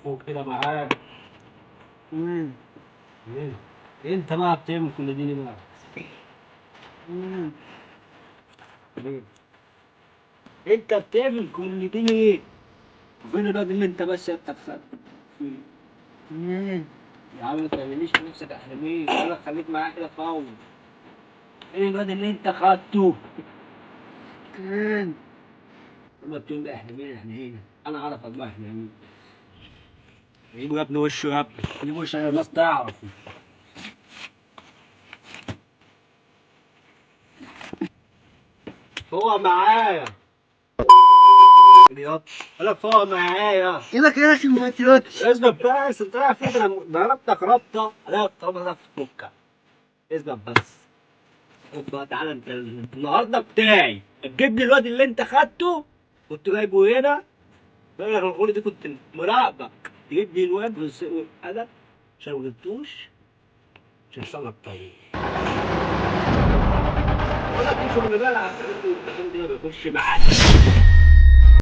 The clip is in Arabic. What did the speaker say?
فوق كده معاك. مم. إيه؟ انت بقى بتعمل كل دي ليه بقى؟ مم. ليه؟ انت بتعمل كل دي ليه؟ وفين الواد اللي انت بس انت خدته؟ مم. يا عم ما تعمليش نفسك احلامية، ولا خليك معايا كده فاهم. فين الواد اللي انت خدته؟ مم. لما بتقول لي احلامية يعني ايه؟ انا اعرف بقى احلامية. جيبوا يا ابني وشه يا ابني، جيبوا وشه عشان الناس تعرف. هو معايا رياض، انا فوق معايا. ايدك يا اخي ما تيجي. اثبت بس، انت عارف انا ضربتك ربطه، انا طبعا هتفكك. اثبت بس. خد بقى تعالى انت النهارده بتاعي، تجيب لي الواد اللي انت خدته كنت جايبه هنا. بقى الغول دي كنت مراقبك، تجيب لي الواد والقلم عشان ما جبتوش، عشان يحصل لك طيب. ولا في شغل بلعب، ما بيخش معاك.